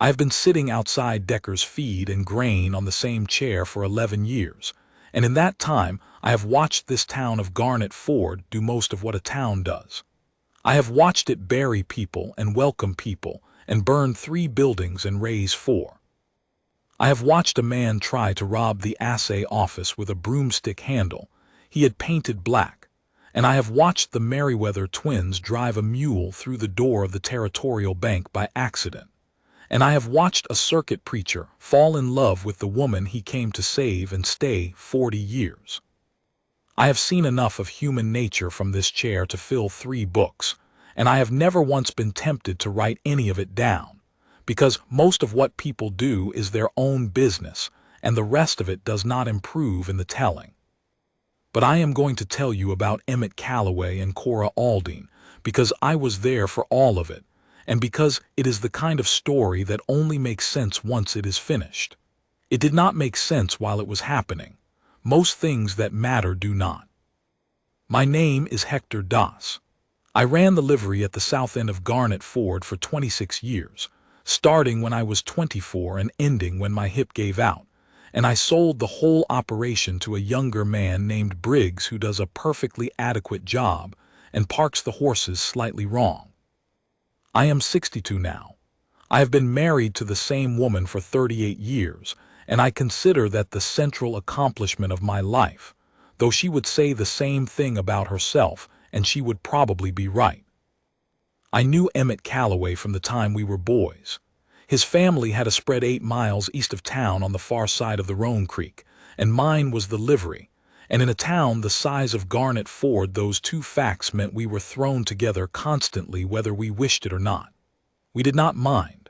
I have been sitting outside Decker's Feed and Grain on the same chair for 11 years, and in that time I have watched this town of Garnet Ford do most of what a town does. I have watched it bury people and welcome people and burn 3 buildings and raise 4. I have watched a man try to rob the assay office with a broomstick handle he had painted black, and I have watched the Merriweather twins drive a mule through the door of the Territorial Bank by accident, and I have watched a circuit preacher fall in love with the woman he came to save and stay 40 years. I have seen enough of human nature from this chair to fill 3 books, and I have never once been tempted to write any of it down, because most of what people do is their own business, and the rest of it does not improve in the telling. But I am going to tell you about Emmett Calloway and Cora Aldine, because I was there for all of it, and because it is the kind of story that only makes sense once it is finished. It did not make sense while it was happening. Most things that matter do not. My name is Hector Das. I ran the livery at the south end of Garnet Ford for 26 years, starting when I was 24 and ending when my hip gave out, and I sold the whole operation to a younger man named Briggs who does a perfectly adequate job and parks the horses slightly wrong. I am 62 now. I have been married to the same woman for 38 years, and I consider that the central accomplishment of my life, though she would say the same thing about herself, and she would probably be right. I knew Emmett Calloway from the time we were boys. His family had a spread 8 miles east of town on the far side of the Roan Creek, and mine was the livery, and in a town the size of Garnet Ford those 2 facts meant we were thrown together constantly whether we wished it or not. We did not mind.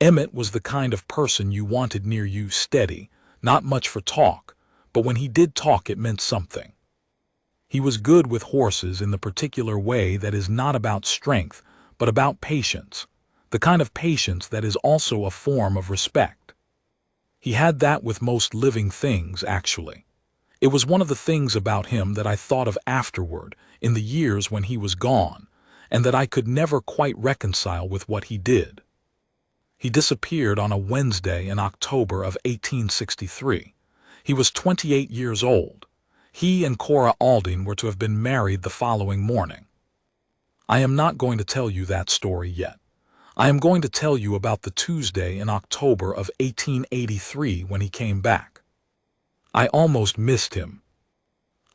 Emmett was the kind of person you wanted near you, steady, not much for talk, but when he did talk it meant something. He was good with horses in the particular way that is not about strength, but about patience, the kind of patience that is also a form of respect. He had that with most living things, actually. It was one of the things about him that I thought of afterward, in the years when he was gone, and that I could never quite reconcile with what he did. He disappeared on a Wednesday in October of 1863. He was 28 years old. He and Cora Aldine were to have been married the following morning. I am not going to tell you that story yet. I am going to tell you about the Tuesday in October of 1883 when he came back. I almost missed him.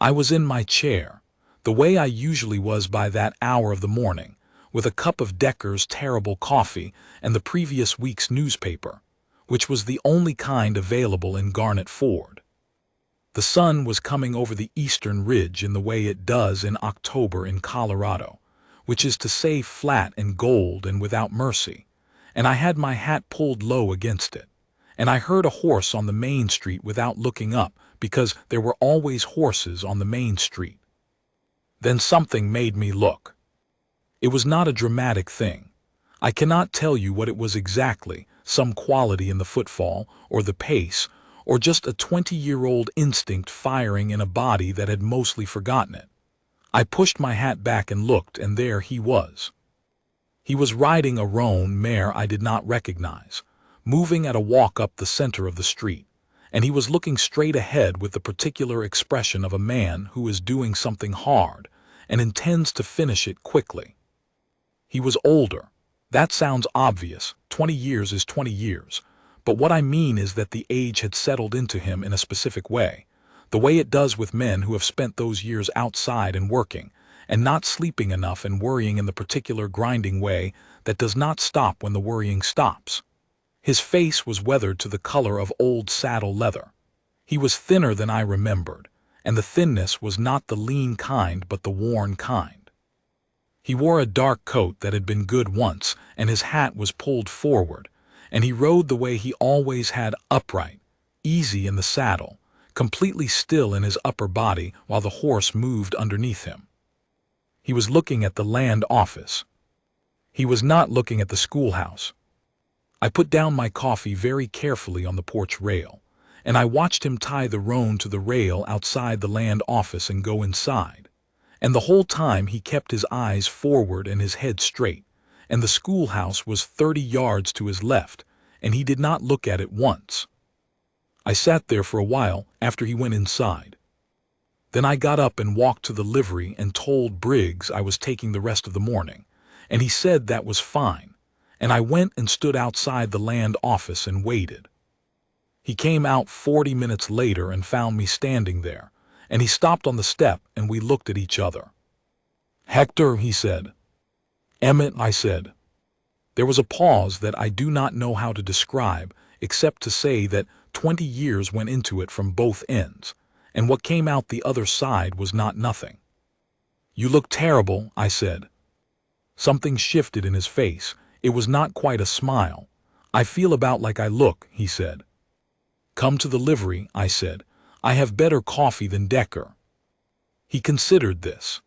I was in my chair, the way I usually was by that hour of the morning, with a cup of Decker's terrible coffee and the previous week's newspaper, which was the only kind available in Garnet Ford. The sun was coming over the eastern ridge in the way it does in October in Colorado, which is to say flat and gold and without mercy, and I had my hat pulled low against it, and I heard a horse on the main street without looking up because there were always horses on the main street. Then something made me look. It was not a dramatic thing. I cannot tell you what it was exactly, some quality in the footfall or the pace, or just a 20-year-old instinct firing in a body that had mostly forgotten it. I pushed my hat back and looked, and there he was. He was riding a roan mare I did not recognize, moving at a walk up the center of the street, and he was looking straight ahead with the particular expression of a man who is doing something hard and intends to finish it quickly. He was older. That sounds obvious. 20 years is 20 years. But what I mean is that the age had settled into him in a specific way, the way it does with men who have spent those years outside and working, and not sleeping enough and worrying in the particular grinding way that does not stop when the worrying stops. His face was weathered to the color of old saddle leather. He was thinner than I remembered, and the thinness was not the lean kind but the worn kind. He wore a dark coat that had been good once, and his hat was pulled forward, and he rode the way he always had, upright, easy in the saddle, completely still in his upper body while the horse moved underneath him. He was looking at the land office. He was not looking at the schoolhouse. I put down my coffee very carefully on the porch rail, and I watched him tie the roan to the rail outside the land office and go inside. And the whole time he kept his eyes forward and his head straight, and the schoolhouse was 30 yards to his left, and he did not look at it once. I sat there for a while after he went inside. Then I got up and walked to the livery and told Briggs I was taking the rest of the morning, and he said that was fine, and I went and stood outside the land office and waited. He came out 40 minutes later and found me standing there, and he stopped on the step and we looked at each other. "Hector," he said. "Emmett," I said. There was a pause that I do not know how to describe, except to say that 20 years went into it from both ends, and what came out the other side was not nothing. "You look terrible," I said. Something shifted in his face. It was not quite a smile. "I feel about like I look," he said. "Come to the livery," I said. "I have better coffee than Decker." He considered this.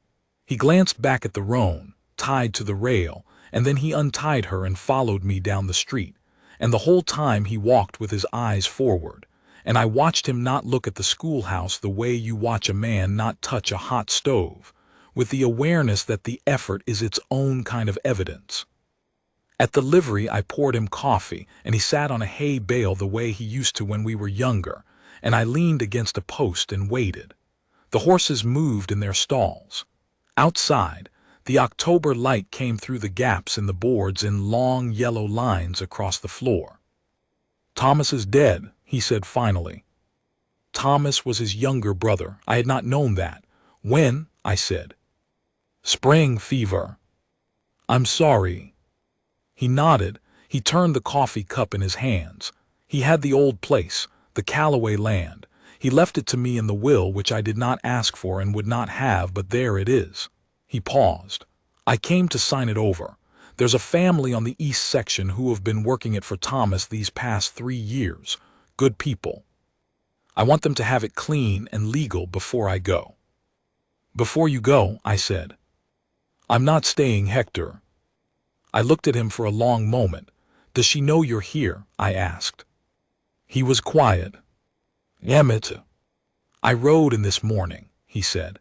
He glanced back at the roan, tied to the rail, and then he untied her and followed me down the street, and the whole time he walked with his eyes forward, and I watched him not look at the schoolhouse the way you watch a man not touch a hot stove, with the awareness that the effort is its own kind of evidence. At the livery I poured him coffee, and he sat on a hay bale the way he used to when we were younger, and I leaned against a post and waited. The horses moved in their stalls. Outside, the October light came through the gaps in the boards in long yellow lines across the floor. "Thomas is dead," he said finally. Thomas was his younger brother. I had not known that. "When?" I said. "Spring fever." "I'm sorry." He nodded. He turned the coffee cup in his hands. He had the old place, the Calloway land. He left it to me in the will, which I did not ask for and would not have, but there it is. He paused. "I came to sign it over. There's a family on the east section who have been working it for Thomas these past 3 years. Good people. I want them to have it clean and legal before I go." "Before you go," I said. "I'm not staying, Hector." I looked at him for a long moment. "Does she know you're here?" I asked. He was quiet. "Emmett, I rode in this morning," he said.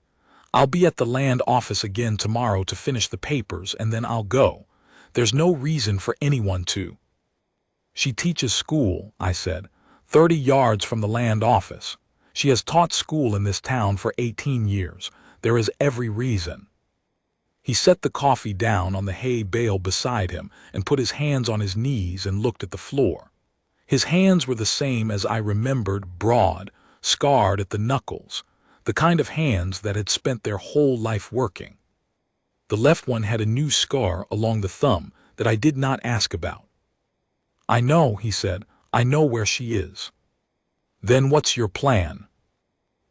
"I'll be at the land office again tomorrow to finish the papers, and then I'll go. There's no reason for anyone to." "She teaches school," I said, 30 yards from the land office. "She has taught school in this town for 18 years. There is every reason." He set the coffee down on the hay bale beside him and put his hands on his knees and looked at the floor. His hands were the same as I remembered, broad, scarred at the knuckles, the kind of hands that had spent their whole life working. The left one had a new scar along the thumb that I did not ask about. "I know," he said. "I know where she is." "Then what's your plan?"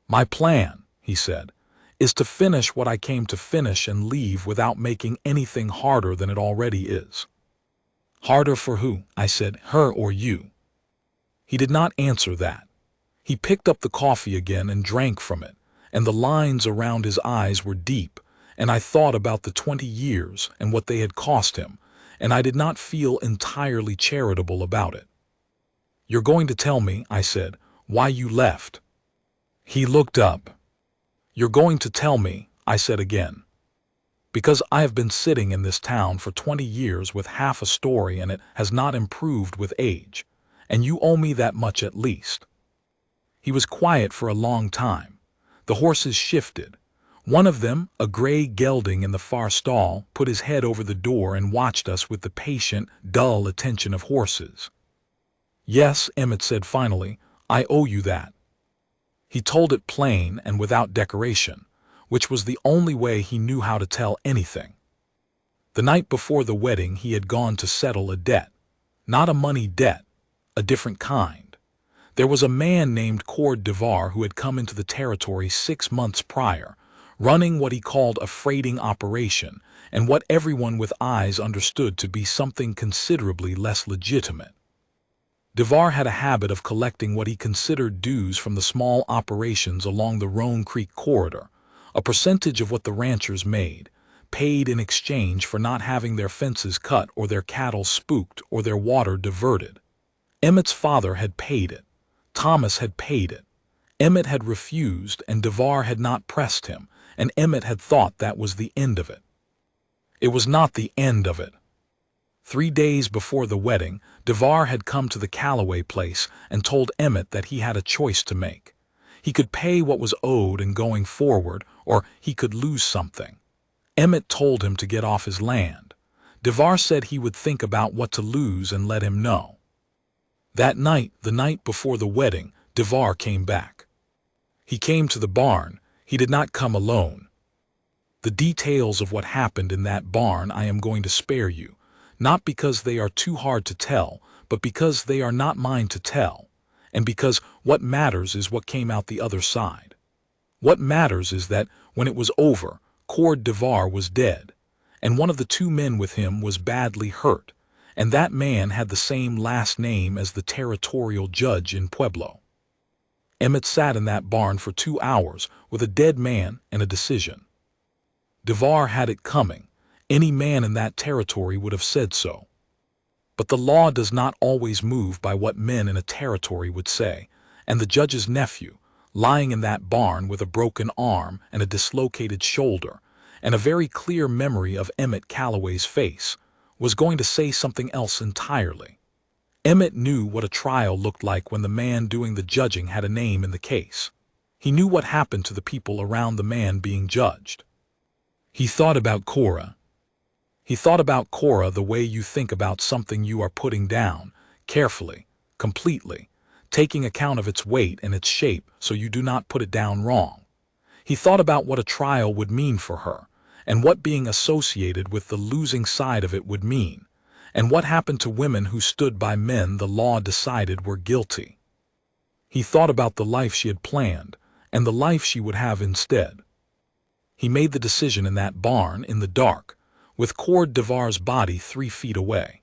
"My plan," he said, "is to finish what I came to finish and leave without making anything harder than it already is." "Harder for who?" I said. "Her or you?" He did not answer that. He picked up the coffee again and drank from it, and the lines around his eyes were deep, and I thought about the 20 years and what they had cost him, and I did not feel entirely charitable about it. "You're going to tell me," I said, "why you left?" He looked up. "You're going to tell me," I said again. "Because I have been sitting in this town for 20 years with half a story and it has not improved with age, and you owe me that much at least." He was quiet for a long time. The horses shifted. One of them, a gray gelding in the far stall, put his head over the door and watched us with the patient, dull attention of horses. "Yes," Emmett said finally, "I owe you that." He told it plain and without decoration, which was the only way he knew how to tell anything. The night before the wedding he had gone to settle a debt. Not a money debt, a different kind. There was a man named Cord Devar who had come into the territory 6 months prior, running what he called a freighting operation, and what everyone with eyes understood to be something considerably less legitimate. Devar had a habit of collecting what he considered dues from the small operations along the Roan Creek corridor, a percentage of what the ranchers made, paid in exchange for not having their fences cut or their cattle spooked or their water diverted. Emmett's father had paid it. Thomas had paid it. Emmett had refused, and Devar had not pressed him, and Emmett had thought that was the end of it. It was not the end of it. 3 days before the wedding, Devar had come to the Calloway place and told Emmett that he had a choice to make. He could pay what was owed and going forward, or he could lose something. Emmett told him to get off his land. Devar said he would think about what to lose and let him know. That night, the night before the wedding, Devar came back. He came to the barn. He did not come alone. The details of what happened in that barn I am going to spare you, not because they are too hard to tell, but because they are not mine to tell, and because what matters is what came out the other side. What matters is that, when it was over, Cord Devar was dead, and one of the 2 men with him was badly hurt, and that man had the same last name as the territorial judge in Pueblo. Emmett sat in that barn for 2 hours with a dead man and a decision. Devar had it coming. Any man in that territory would have said so. But the law does not always move by what men in a territory would say, and the judge's nephew, lying in that barn with a broken arm and a dislocated shoulder, and a very clear memory of Emmett Calloway's face, was going to say something else entirely. Emmett knew what a trial looked like when the man doing the judging had a name in the case. He knew what happened to the people around the man being judged. He thought about Cora. He thought about Cora the way you think about something you are putting down, carefully, completely, taking account of its weight and its shape so you do not put it down wrong. He thought about what a trial would mean for her, and what being associated with the losing side of it would mean, and what happened to women who stood by men the law decided were guilty. He thought about the life she had planned, and the life she would have instead. He made the decision in that barn in the dark, with Cord Devar's body 3 feet away.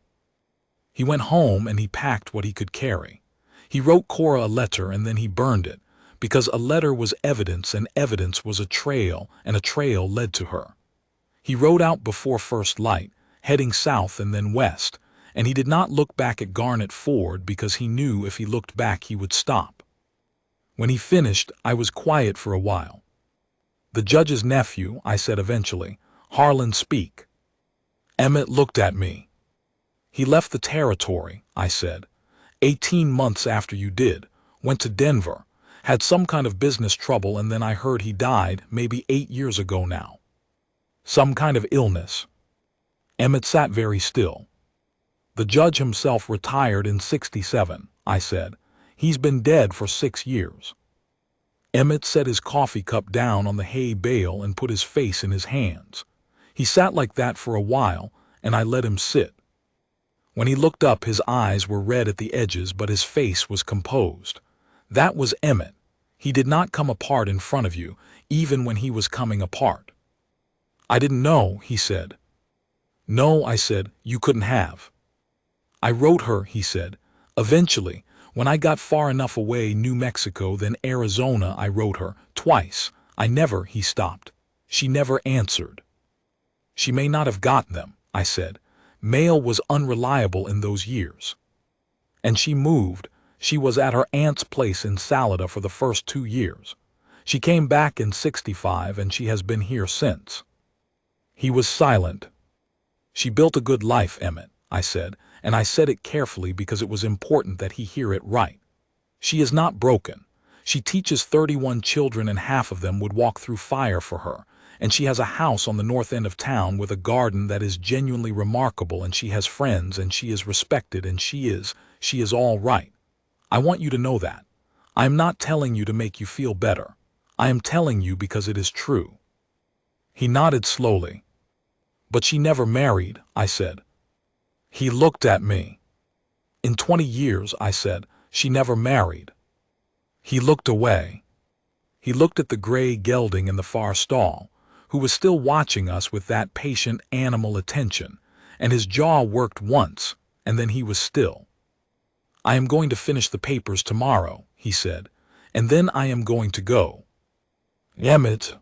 He went home and he packed what he could carry. He wrote Cora a letter and then he burned it, because a letter was evidence and evidence was a trail, and a trail led to her. He rode out before first light, heading south and then west, and he did not look back at Garnet Ford because he knew if he looked back he would stop. When he finished, I was quiet for a while. "The judge's nephew," I said eventually. "Harlan, speak." Emmett looked at me. "He left the territory," I said, 18 months after you did, went to Denver, had some kind of business trouble, and then I heard he died maybe 8 years ago now. Some kind of illness." Emmett sat very still. "The judge himself retired in '67, I said. "He's been dead for 6 years. Emmett set his coffee cup down on the hay bale and put his face in his hands. He sat like that for a while, and I let him sit. When he looked up, his eyes were red at the edges, but his face was composed. That was Emmett. He did not come apart in front of you, even when he was coming apart. "I didn't know," he said. "No," I said, "you couldn't have." "I wrote her," he said. "Eventually, when I got far enough away, New Mexico, then Arizona, I wrote her, twice. I never," he stopped. "She never answered." "She may not have gotten them," I said. "Mail was unreliable in those years." "And she moved. She was at her aunt's place in Salida for the first 2 years. She came back in '65 and she has been here since." He was silent. "She built a good life, Emmett," I said, and I said it carefully because it was important that he hear it right. "She is not broken. She teaches 31 children and half of them would walk through fire for her, and she has a house on the north end of town with a garden that is genuinely remarkable, and she has friends, and she is respected, and she is all right. I want you to know that. I am not telling you to make you feel better. I am telling you because it is true." He nodded slowly. "But she never married," I said. He looked at me. "In 20 years, I said, "she never married." He looked away. He looked at the gray gelding in the far stall, who was still watching us with that patient animal attention, and his jaw worked once, and then he was still. "I am going to finish the papers tomorrow," he said, "and then I am going to go." "Emmett."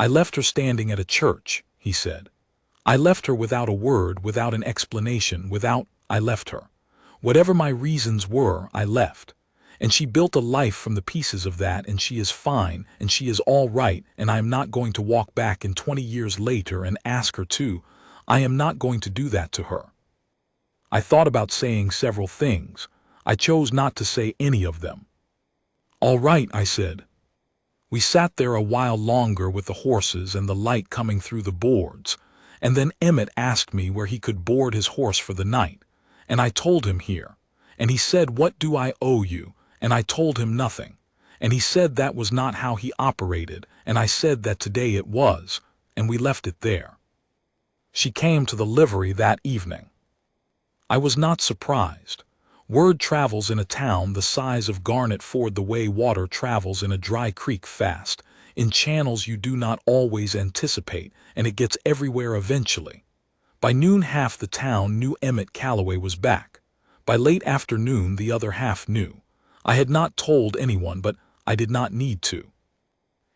"I left her standing at a church," he said. "I left her without a word, without an explanation, I left her. Whatever my reasons were, I left. And she built a life from the pieces of that, and she is fine, and she is all right, and I am not going to walk back in 20 years later and ask her to. I am not going to do that to her." I thought about saying several things. I chose not to say any of them. "All right," I said. We sat there a while longer with the horses and the light coming through the boards, and then Emmett asked me where he could board his horse for the night, and I told him here. And he said, "What do I owe you?" And I told him nothing. And he said that was not how he operated, and I said that today it was, and we left it there. She came to the livery that evening. I was not surprised. Word travels in a town the size of Garnet Ford the way water travels in a dry creek fast, in channels you do not always anticipate, and it gets everywhere eventually. By noon half the town knew Emmett Calloway was back. By late afternoon the other half knew. I had not told anyone, but I did not need to.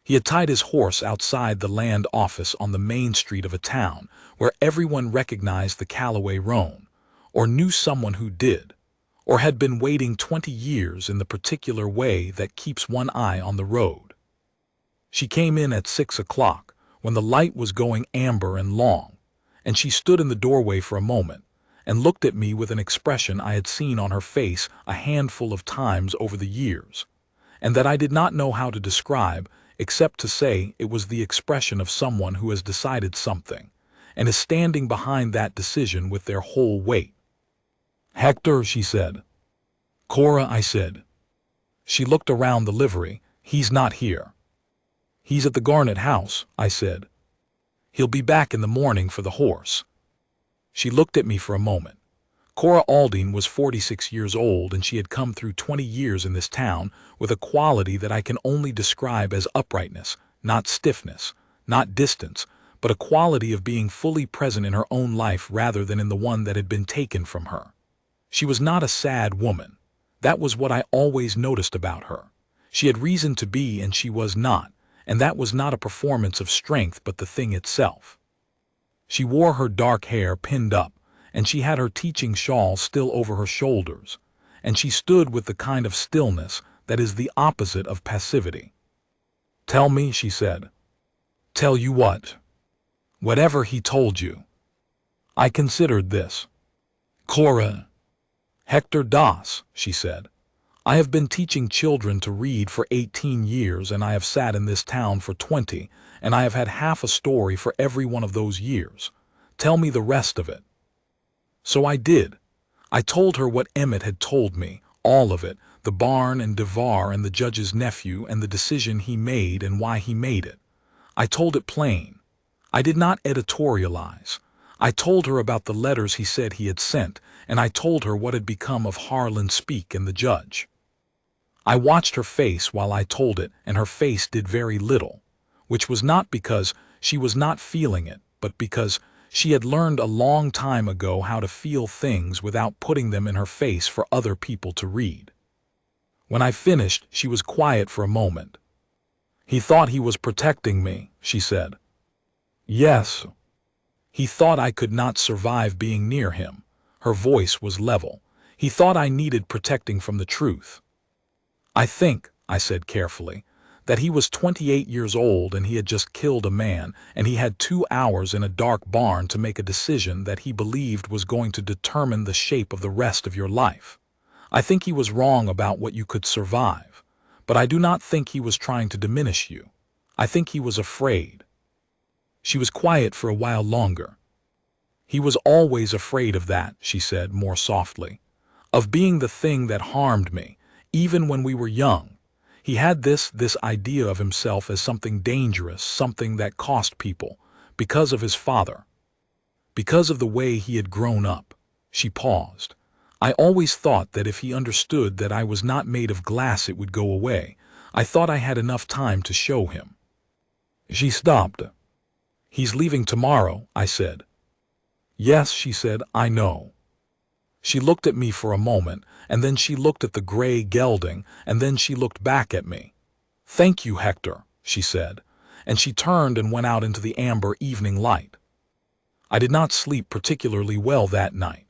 He had tied his horse outside the land office on the main street of a town where everyone recognized the Calloway roan, or knew someone who did, or had been waiting 20 years in the particular way that keeps one eye on the road. She came in at 6 o'clock, when the light was going amber and long, and she stood in the doorway for a moment, and looked at me with an expression I had seen on her face a handful of times over the years, and that I did not know how to describe, except to say it was the expression of someone who has decided something, and is standing behind that decision with their whole weight. "Hector," she said. "Cora," I said. She looked around the livery. "He's not here." "He's at the Garnet house," I said. "He'll be back in the morning for the horse." She looked at me for a moment. Cora Aldine was 46 years old, and she had come through 20 years in this town with a quality that I can only describe as uprightness, not stiffness, not distance, but a quality of being fully present in her own life rather than in the one that had been taken from her. She was not a sad woman. That was what I always noticed about her. She had reason to be, and she was not, and that was not a performance of strength but the thing itself. She wore her dark hair pinned up, and she had her teaching shawl still over her shoulders, and she stood with the kind of stillness that is the opposite of passivity. "Tell me," she said. "Tell you what?" "Whatever he told you." I considered this. "Cora." "Hector Das," she said. "I have been teaching children to read for 18 years, and I have sat in this town for 20, and I have had half a story for every one of those years. Tell me the rest of it." So I did. I told her what Emmett had told me, all of it, the barn and Devar and the judge's nephew and the decision he made and why he made it. I told it plain. I did not editorialize. I told her about the letters he said he had sent, and I told her what had become of Harlan Speake and the judge. I watched her face while I told it, and her face did very little, which was not because she was not feeling it, but because she had learned a long time ago how to feel things without putting them in her face for other people to read. When I finished, she was quiet for a moment. "He thought he was protecting me," she said. "Yes. He thought I could not survive being near him." Her voice was level. "He thought I needed protecting from the truth." "I think," I said carefully, "that he was 28 years old and he had just killed a man, and he had 2 hours in a dark barn to make a decision that he believed was going to determine the shape of the rest of your life. I think he was wrong about what you could survive, but I do not think he was trying to diminish you. I think he was afraid." She was quiet for a while longer. "He was always afraid of that," she said more softly, "of being the thing that harmed me, even when we were young. He had this idea of himself as something dangerous, something that cost people, because of his father, because of the way he had grown up." She paused. "I always thought that if he understood that I was not made of glass it would go away. I thought I had enough time to show him." She stopped. "He's leaving tomorrow," I said. "Yes," she said, "I know." She looked at me for a moment, and then she looked at the gray gelding, and then she looked back at me. "Thank you, Hector," she said, and she turned and went out into the amber evening light. I did not sleep particularly well that night.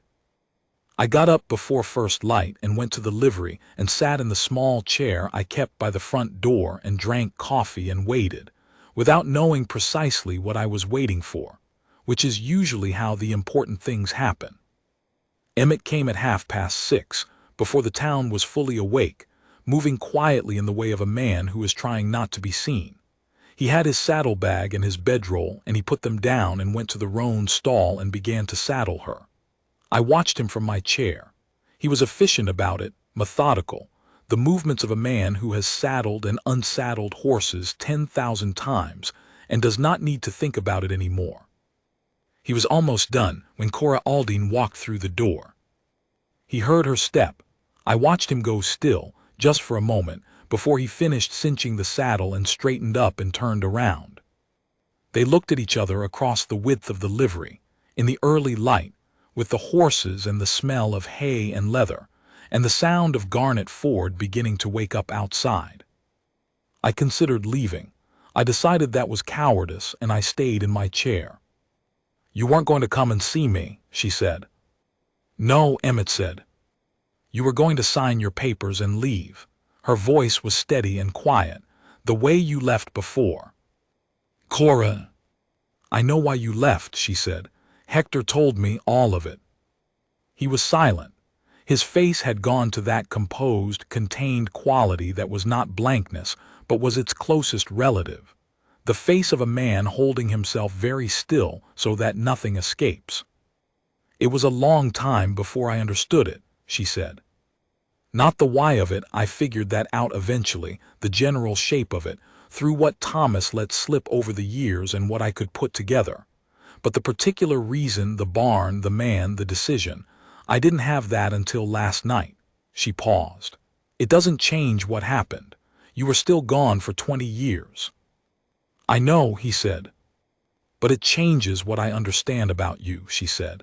I got up before first light and went to the livery and sat in the small chair I kept by the front door and drank coffee and waited, without knowing precisely what I was waiting for, which is usually how the important things happen. Emmett came at 6:30, before the town was fully awake, moving quietly in the way of a man who is trying not to be seen. He had his saddlebag and his bedroll, and he put them down and went to the roan's stall and began to saddle her. I watched him from my chair. He was efficient about it, methodical, the movements of a man who has saddled and unsaddled horses 10,000 times and does not need to think about it anymore. He was almost done when Cora Aldine walked through the door. He heard her step. I watched him go still, just for a moment, before he finished cinching the saddle and straightened up and turned around. They looked at each other across the width of the livery, in the early light, with the horses and the smell of hay and leather, and the sound of Garnet Ford beginning to wake up outside. I considered leaving. I decided that was cowardice, and I stayed in my chair. "You weren't going to come and see me," she said. "No," Emmett said. "You were going to sign your papers and leave." Her voice was steady and quiet, the way you left before. "Cora, I know why you left," she said. "Hector told me all of it." He was silent. His face had gone to that composed, contained quality that was not blankness, but was its closest relative. The face of a man holding himself very still so that nothing escapes. "It was a long time before I understood it," she said. "Not the why of it, I figured that out eventually, the general shape of it, through what Thomas let slip over the years and what I could put together. But the particular reason, the barn, the man, the decision, I didn't have that until last night." She paused. "It doesn't change what happened. You were still gone for 20 years. "I know," he said. "But it changes what I understand about you," she said.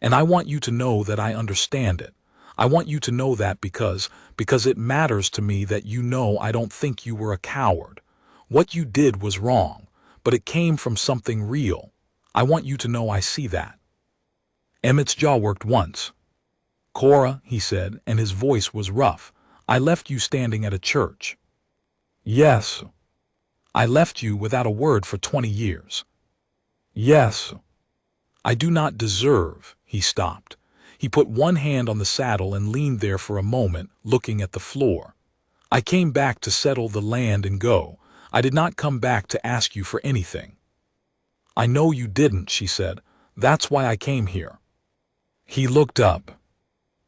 "And I want you to know that I understand it. I want you to know that because it matters to me that you know I don't think you were a coward. What you did was wrong, but it came from something real. I want you to know I see that." Emmett's jaw worked once. "Cora," he said, and his voice was rough, "I left you standing at a church." "Yes." "I left you without a word for 20 years. "Yes." "I do not deserve—" He stopped. He put one hand on the saddle and leaned there for a moment, looking at the floor. "I came back to settle the land and go. I did not come back to ask you for anything." "I know you didn't," she said. "That's why I came here." He looked up.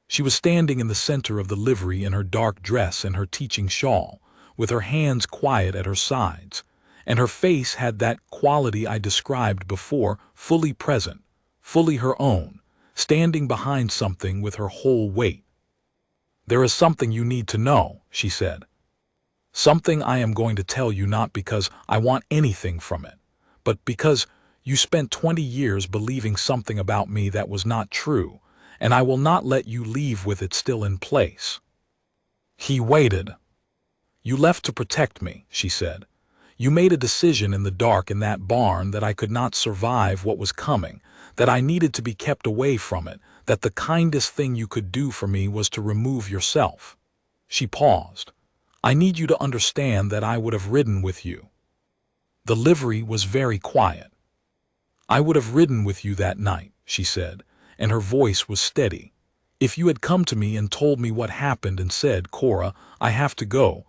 She was standing in the center of the livery in her dark dress and her teaching shawl, with her hands quiet at her sides, and her face had that quality I described before, fully present, fully her own, standing behind something with her whole weight. "There is something you need to know," she said. "Something I am going to tell you not because I want anything from it, but because you spent 20 years believing something about me that was not true, and I will not let you leave with it still in place." He waited. "You left to protect me," she said. "You made a decision in the dark in that barn that I could not survive what was coming, that I needed to be kept away from it, that the kindest thing you could do for me was to remove yourself." She paused. "I need you to understand that I would have ridden with you." The livery was very quiet. "I would have ridden with you that night," she said, and her voice was steady. "If you had come to me and told me what happened and said, 'Cora, I have to go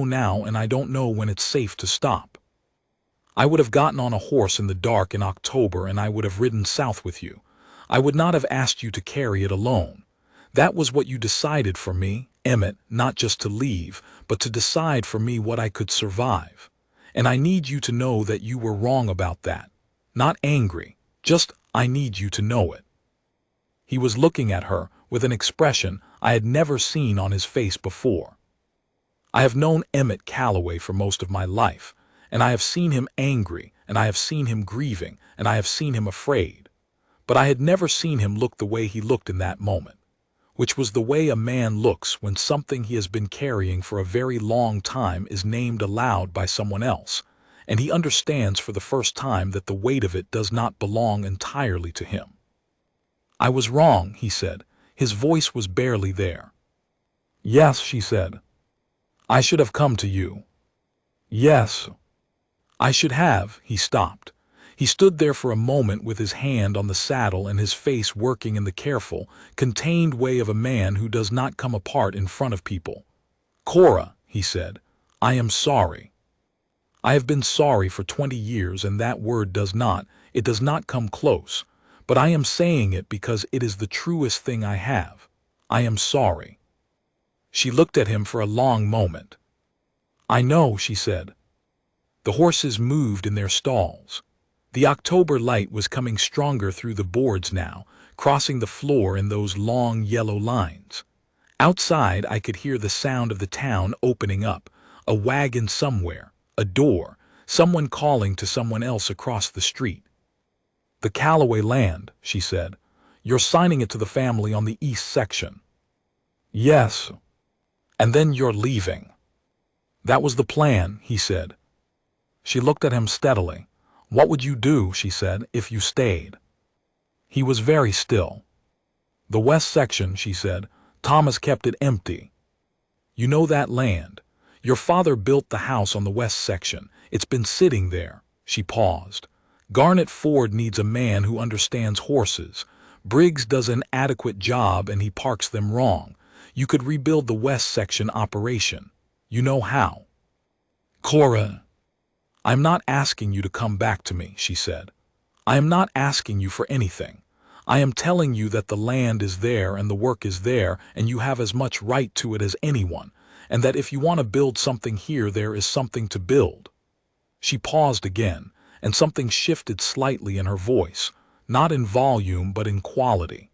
now and I don't know when it's safe to stop.' I would have gotten on a horse in the dark in October and I would have ridden south with you. I would not have asked you to carry it alone. That was what you decided for me, Emmett, not just to leave, but to decide for me what I could survive. And I need you to know that you were wrong about that. Not angry, just I need you to know it." He was looking at her with an expression I had never seen on his face before. I have known Emmett Calloway for most of my life, and I have seen him angry, and I have seen him grieving, and I have seen him afraid. But I had never seen him look the way he looked in that moment, which was the way a man looks when something he has been carrying for a very long time is named aloud by someone else, and he understands for the first time that the weight of it does not belong entirely to him. "I was wrong," he said. His voice was barely there. "Yes," she said. "I should have come to you." "Yes." "I should have." He stopped. He stood there for a moment with his hand on the saddle and his face working in the careful, contained way of a man who does not come apart in front of people. "Cora," he said, "I am sorry. I have been sorry for 20 years, and that word does not come close, but I am saying it because it is the truest thing I have. I am sorry." She looked at him for a long moment. "I know," she said. The horses moved in their stalls. The October light was coming stronger through the boards now, crossing the floor in those long yellow lines. Outside I could hear the sound of the town opening up, a wagon somewhere, a door, someone calling to someone else across the street. "The Calloway land," she said. "You're signing it to the family on the east section." "Yes." "And then you're leaving." "That was the plan," he said. She looked at him steadily. "What would you do," she said, "if you stayed?" He was very still. "The west section," she said. "Thomas kept it empty. You know that land. Your father built the house on the west section. It's been sitting there." She paused. "Garnet Ford needs a man who understands horses. Briggs does an adequate job and he parks them wrong. You could rebuild the west section operation. You know how." "Cora, I'm not asking you to come back to me," she said. "I am not asking you for anything. I am telling you that the land is there and the work is there and you have as much right to it as anyone, and that if you want to build something here, there is something to build." She paused again, and something shifted slightly in her voice, not in volume but in quality.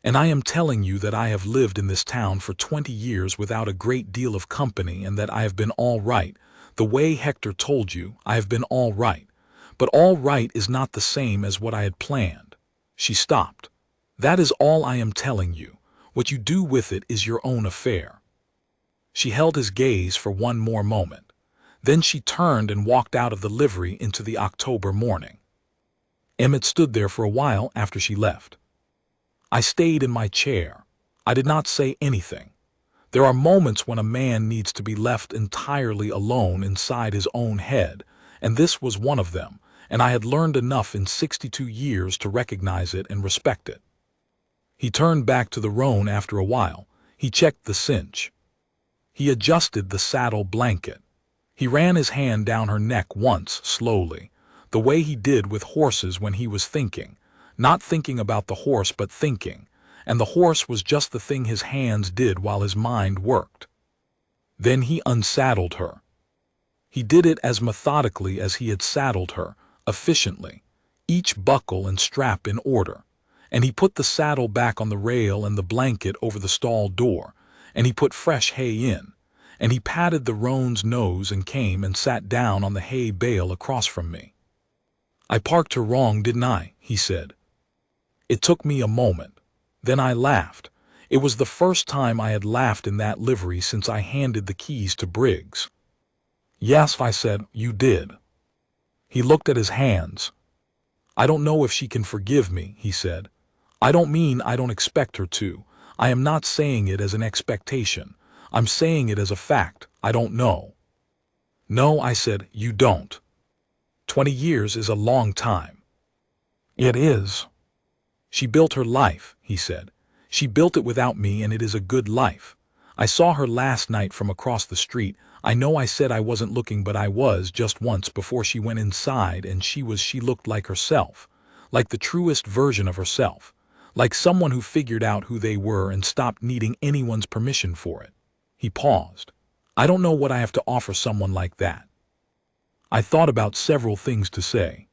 "And I am telling you that I have lived in this town for 20 years without a great deal of company, and that I have been all right. The way Hector told you, I have been all right. But all right is not the same as what I had planned." She stopped. "That is all I am telling you. What you do with it is your own affair." She held his gaze for one more moment. Then she turned and walked out of the livery into the October morning. Emmett stood there for a while after she left. I stayed in my chair. I did not say anything. There are moments when a man needs to be left entirely alone inside his own head, and this was one of them, and I had learned enough in 62 years to recognize it and respect it. He turned back to the roan after a while. He checked the cinch. He adjusted the saddle blanket. He ran his hand down her neck once, slowly, the way he did with horses when he was thinking, not thinking about the horse but thinking, and the horse was just the thing his hands did while his mind worked. Then he unsaddled her. He did it as methodically as he had saddled her, efficiently, each buckle and strap in order, and he put the saddle back on the rail and the blanket over the stall door, and he put fresh hay in, and he patted the roan's nose and came and sat down on the hay bale across from me. "I parked her wrong, didn't I?" he said. It took me a moment. Then I laughed. It was the first time I had laughed in that livery since I handed the keys to Briggs. "Yes," I said, "you did." He looked at his hands. "I don't know if she can forgive me," he said. "I don't mean I don't expect her to. I am not saying it as an expectation. I'm saying it as a fact. I don't know." "No," I said, "you don't. 20 years is a long time." "It is." "She built her life," he said. "She built it without me, and it is a good life. I saw her last night from across the street. I know I said I wasn't looking, but I was just once before she went inside, and she looked like herself, like the truest version of herself, like someone who figured out who they were and stopped needing anyone's permission for it." He paused. "I don't know what I have to offer someone like that." I thought about several things to say.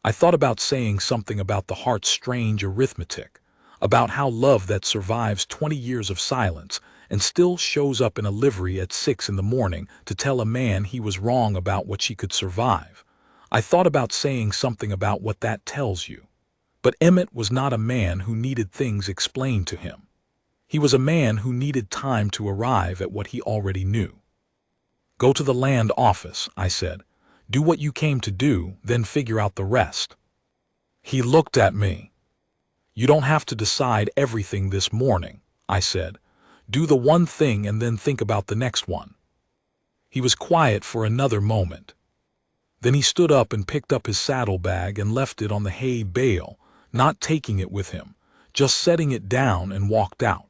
I thought about saying something about the heart's strange arithmetic, about how love that survives 20 years of silence and still shows up in a livery at 6 in the morning to tell a man he was wrong about what she could survive. I thought about saying something about what that tells you. But Emmett was not a man who needed things explained to him. He was a man who needed time to arrive at what he already knew. "Go to the land office," I said. "Do what you came to do, then figure out the rest." He looked at me. "You don't have to decide everything this morning," I said. "Do the one thing and then think about the next one." He was quiet for another moment. Then he stood up and picked up his saddlebag and left it on the hay bale, not taking it with him, just setting it down, and walked out.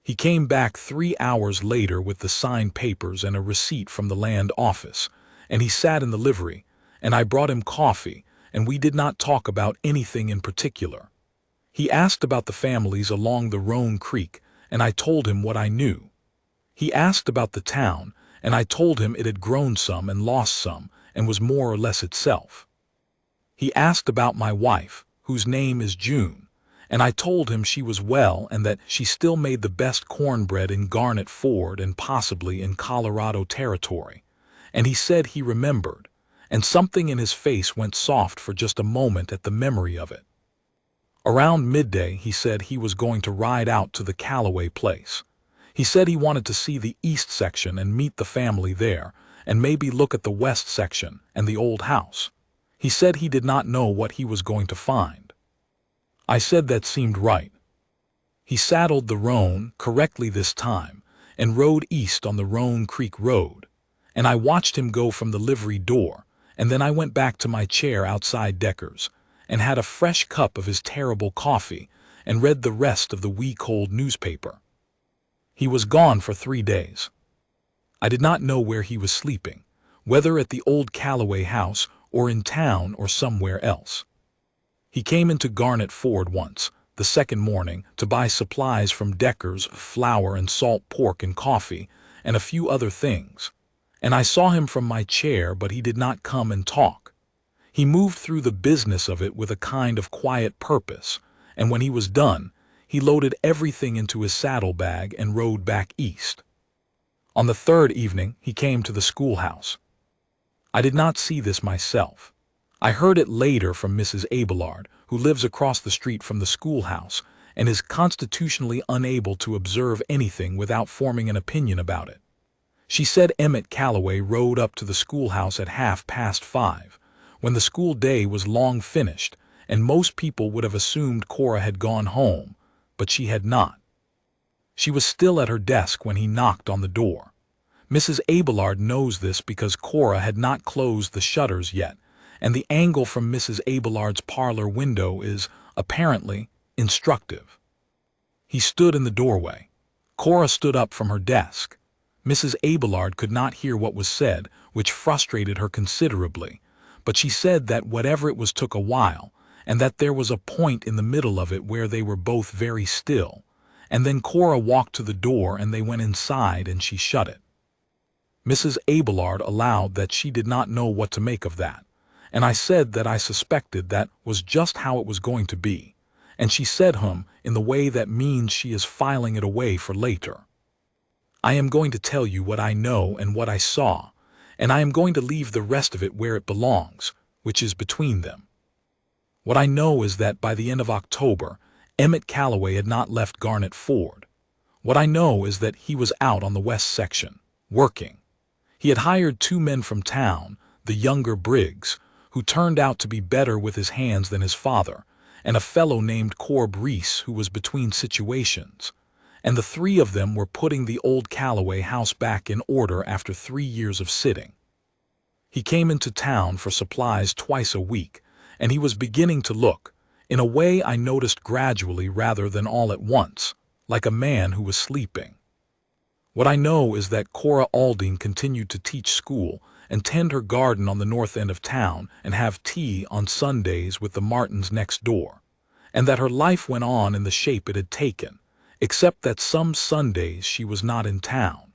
He came back 3 hours later with the signed papers and a receipt from the land office, and he sat in the livery, and I brought him coffee, and we did not talk about anything in particular. He asked about the families along the Roan Creek, and I told him what I knew. He asked about the town, and I told him it had grown some and lost some, and was more or less itself. He asked about my wife, whose name is June, and I told him she was well and that she still made the best cornbread in Garnet Ford and possibly in Colorado Territory, and he said he remembered, and something in his face went soft for just a moment at the memory of it. Around midday he said he was going to ride out to the Calloway place. He said he wanted to see the east section and meet the family there, and maybe look at the west section and the old house. He said he did not know what he was going to find. I said that seemed right. He saddled the roan, correctly this time, and rode east on the Roan Creek Road, and I watched him go from the livery door, and then I went back to my chair outside Decker's, and had a fresh cup of his terrible coffee, and read the rest of the week-old newspaper. He was gone for 3 days. I did not know where he was sleeping, whether at the old Calloway house or in town or somewhere else. He came into Garnet Ford once, the second morning, to buy supplies from Decker's, flour and salt pork and coffee, and a few other things, and I saw him from my chair, but he did not come and talk. He moved through the business of it with a kind of quiet purpose, and when he was done, he loaded everything into his saddlebag and rode back east. On the third evening he came to the schoolhouse. I did not see this myself. I heard it later from Mrs. Abelard, who lives across the street from the schoolhouse and is constitutionally unable to observe anything without forming an opinion about it. She said Emmett Calloway rode up to the schoolhouse at 5:30, when the school day was long finished, and most people would have assumed Cora had gone home, but she had not. She was still at her desk when he knocked on the door. Mrs. Abelard knows this because Cora had not closed the shutters yet, and the angle from Mrs. Abelard's parlor window is, apparently, instructive. He stood in the doorway. Cora stood up from her desk. Mrs. Abelard could not hear what was said, which frustrated her considerably, but she said that whatever it was took a while, and that there was a point in the middle of it where they were both very still, and then Cora walked to the door and they went inside and she shut it. Mrs. Abelard allowed that she did not know what to make of that, and I said that I suspected that was just how it was going to be, and she said in the way that means she is filing it away for later. I am going to tell you what I know and what I saw, and I am going to leave the rest of it where it belongs, which is between them. What I know is that by the end of October, Emmett Calloway had not left Garnet Ford. What I know is that he was out on the west section, working. He had hired 2 men from town, the younger Briggs, who turned out to be better with his hands than his father, and a fellow named Corb Reese who was between situations, and the 3 of them were putting the old Calloway house back in order after 3 years of sitting. He came into town for supplies twice a week, and he was beginning to look, in a way I noticed gradually rather than all at once, like a man who was sleeping. What I know is that Cora Aldine continued to teach school and tend her garden on the north end of town and have tea on Sundays with the Martins next door, and that her life went on in the shape it had taken, except that some Sundays she was not in town.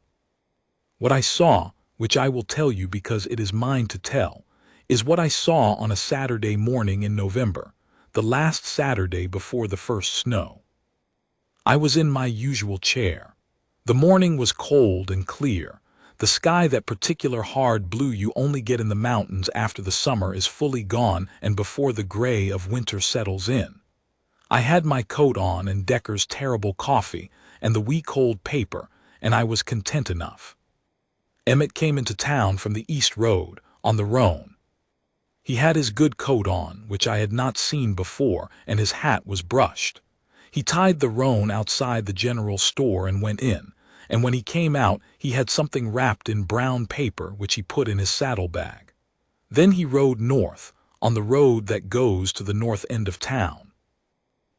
What I saw, which I will tell you because it is mine to tell, is what I saw on a Saturday morning in November, the last Saturday before the first snow. I was in my usual chair. The morning was cold and clear, the sky that particular hard blue you only get in the mountains after the summer is fully gone and before the gray of winter settles in. I had my coat on and Decker's terrible coffee and the week-old paper, and I was content enough. Emmett came into town from the East Road, on the Roan. He had his good coat on, which I had not seen before, and his hat was brushed. He tied the roan outside the general store and went in, and when he came out he had something wrapped in brown paper which he put in his saddlebag. Then he rode north, on the road that goes to the north end of town,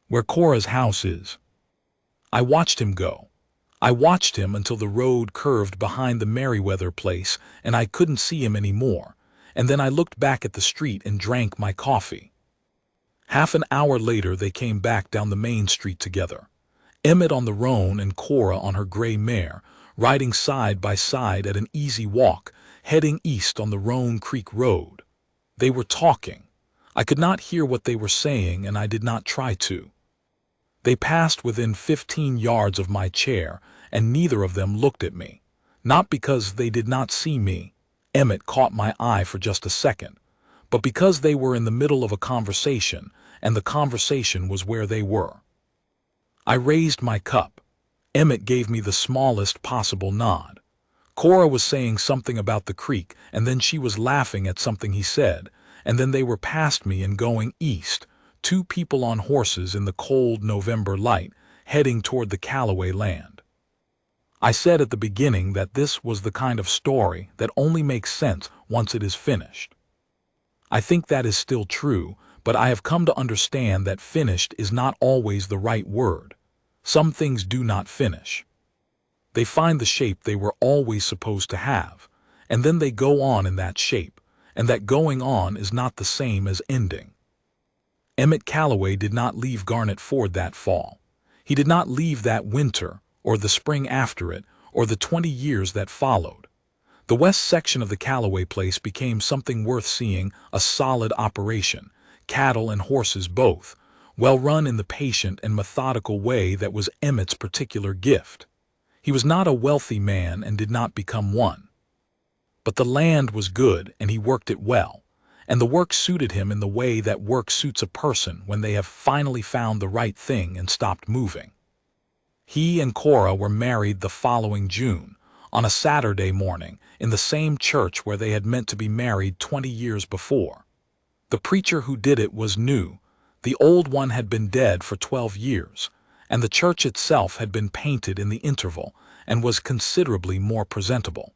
where Cora's house is. I watched him go. I watched him until the road curved behind the Merriweather place and I couldn't see him anymore, and then I looked back at the street and drank my coffee. Half an hour later they came back down the main street together. Emmett on the roan and Cora on her gray mare, riding side by side at an easy walk, heading east on the Roan Creek Road. They were talking. I could not hear what they were saying, and I did not try to. They passed within 15 yards of my chair, and neither of them looked at me. Not because they did not see me. Emmett caught my eye for just a second, but because they were in the middle of a conversation, and the conversation was where they were. I raised my cup. Emmett gave me the smallest possible nod. Cora was saying something about the creek, and then she was laughing at something he said, and then they were past me and going east, two people on horses in the cold November light, heading toward the Calloway land. I said at the beginning that this was the kind of story that only makes sense once it is finished. I think that is still true, but I have come to understand that finished is not always the right word. Some things do not finish. They find the shape they were always supposed to have, and then they go on in that shape, and that going on is not the same as ending. Emmett Calloway did not leave Garnet Ford that fall. He did not leave that winter, or the spring after it, or the 20 years that followed. The west section of the Calloway place became something worth seeing, a solid operation, cattle and horses both, well run in the patient and methodical way that was Emmett's particular gift. He was not a wealthy man and did not become one. But the land was good and he worked it well, and the work suited him in the way that work suits a person when they have finally found the right thing and stopped moving. He and Cora were married the following June, on a Saturday morning, in the same church where they had meant to be married 20 years before. The preacher who did it was new. The old one had been dead for 12 years, and the church itself had been painted in the interval and was considerably more presentable.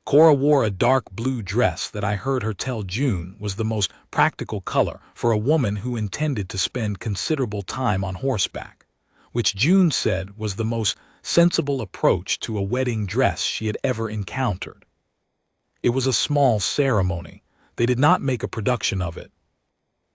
Cora wore a dark blue dress that I heard her tell June was the most practical color for a woman who intended to spend considerable time on horseback, which June said was the most sensible approach to a wedding dress she had ever encountered. It was a small ceremony. They did not make a production of it.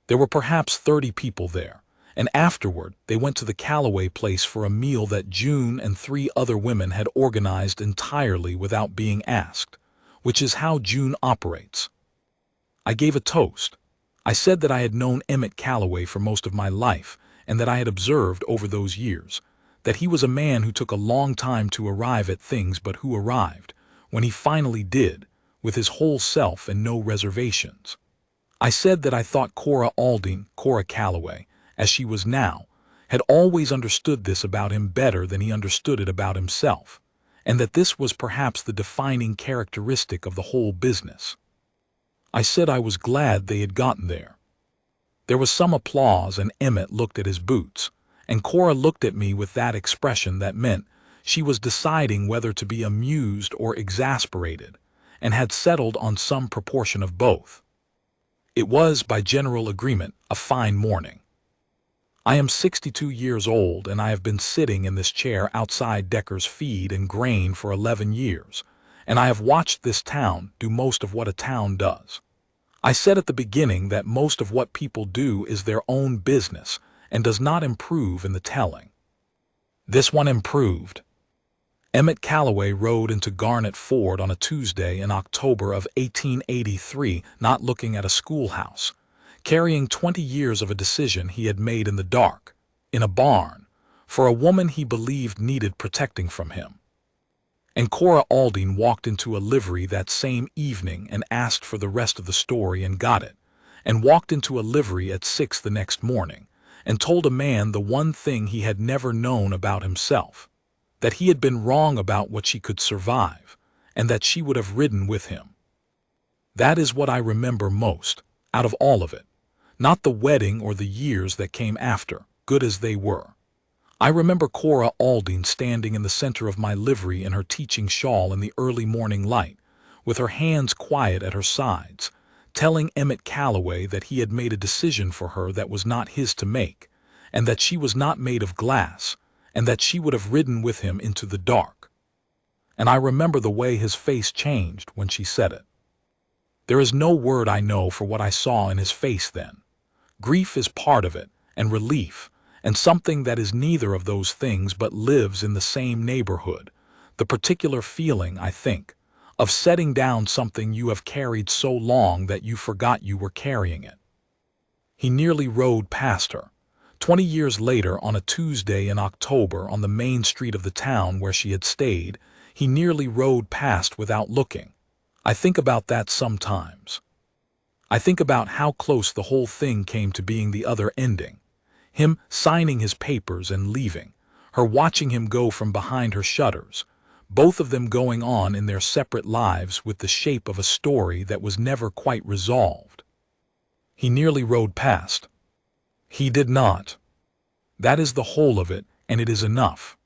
There were perhaps 30 people there, and afterward they went to the Calloway place for a meal that June and 3 other women had organized entirely without being asked, which is how June operates. I gave a toast. I said that I had known Emmett Calloway for most of my life, and that I had observed over those years, that he was a man who took a long time to arrive at things but who arrived, when he finally did, with his whole self and no reservations. I said that I thought Cora Aldine, Cora Calloway, as she was now, had always understood this about him better than he understood it about himself, and that this was perhaps the defining characteristic of the whole business. I said I was glad they had gotten there. There was some applause, and Emmett looked at his boots, and Cora looked at me with that expression that meant she was deciding whether to be amused or exasperated, and had settled on some proportion of both. It was, by general agreement, a fine morning. I am 62 years old, and I have been sitting in this chair outside Decker's Feed and Grain for 11 years, and I have watched this town do most of what a town does. I said at the beginning that most of what people do is their own business and does not improve in the telling. This one improved. Emmett Calloway rode into Garnet Ford on a Tuesday in October of 1883, not looking at a schoolhouse, carrying 20 years of a decision he had made in the dark, in a barn, for a woman he believed needed protecting from him. And Cora Aldine walked into a livery that same evening and asked for the rest of the story and got it, and walked into a livery at 6 the next morning, and told a man the one thing he had never known about himself, that he had been wrong about what she could survive, and that she would have ridden with him. That is what I remember most, out of all of it, not the wedding or the years that came after, good as they were. I remember Cora Aldine standing in the center of my livery in her teaching shawl in the early morning light, with her hands quiet at her sides, telling Emmett Calloway that he had made a decision for her that was not his to make, and that she was not made of glass, and that she would have ridden with him into the dark. And I remember the way his face changed when she said it. There is no word I know for what I saw in his face then. Grief is part of it, and relief, and something that is neither of those things but lives in the same neighborhood, the particular feeling, I think, of setting down something you have carried so long that you forgot you were carrying it. He nearly rode past her. 20 years later, on a Tuesday in October on the main street of the town where she had stayed, he nearly rode past without looking. I think about that sometimes. I think about how close the whole thing came to being the other ending. Him signing his papers and leaving, her watching him go from behind her shutters, both of them going on in their separate lives with the shape of a story that was never quite resolved. He nearly rode past. He did not. That is the whole of it, and it is enough.